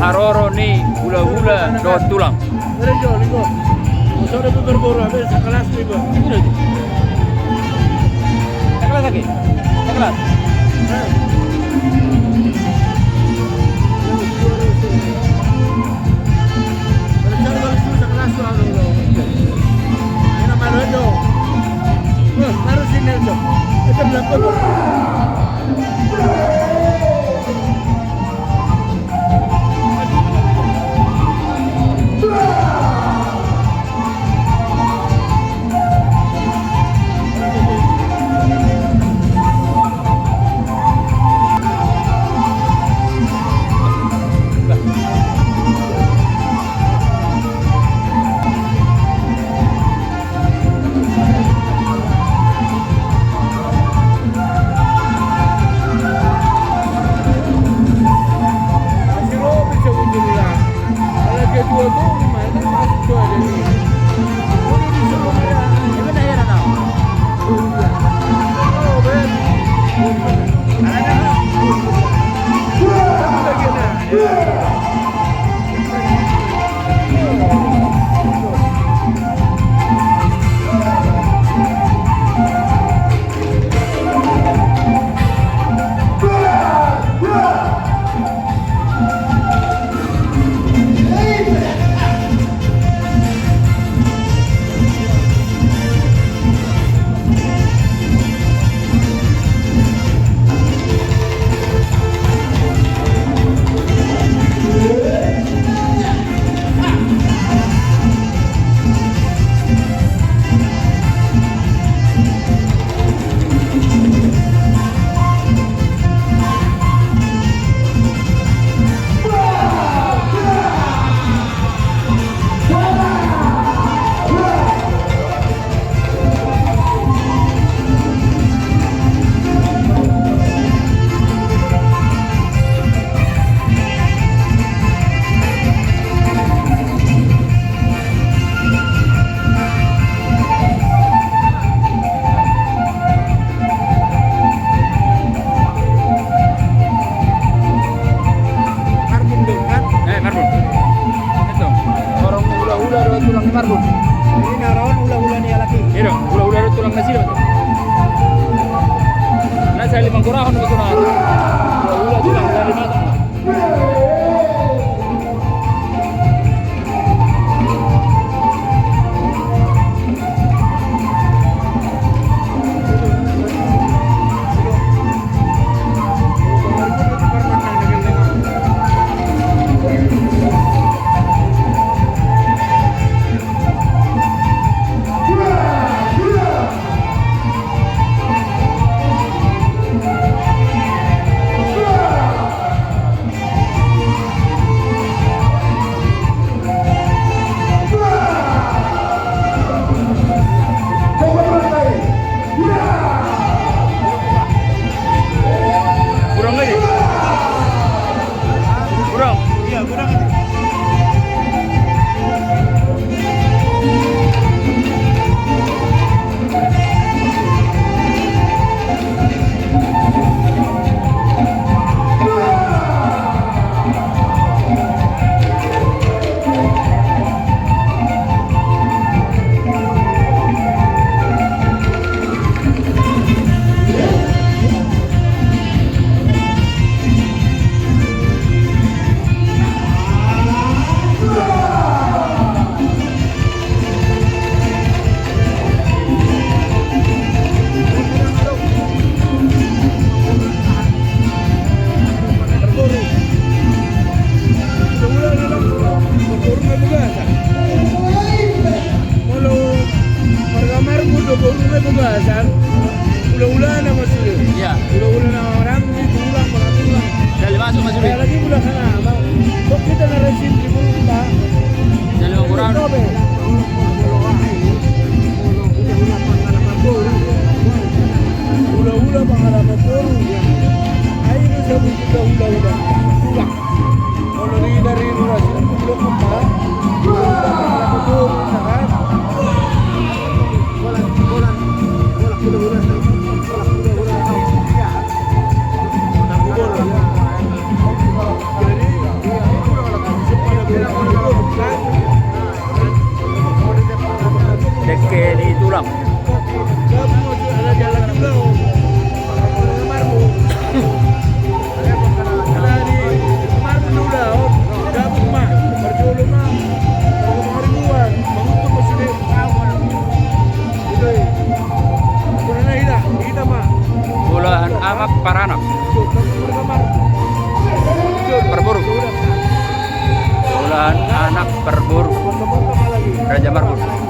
haroro ni hula-hula do tulang. Merenjo linggo. Sore berburu habis sekelas linggo. Ini loh. Sekelas lagi. Sekelas. Harus ini itu. Itu belakang. Ulah-ulah nama sudah. Iya. Ulah-ulah nama orang itu ulang, ulang. Jadi masuk Mas Yuri. Saya lagi udah sana, bang. Kok kita narasin di bulu kita? Jadi mau kurang. Ulah-ulah pengalaman baru. Ayo sebut kita ulah-ulah. Ulah. Kalau dari narasin belum apa? Pengalaman baru, kan? Sekolahan anak perburu Foto-foto lagi. Raja Marbun.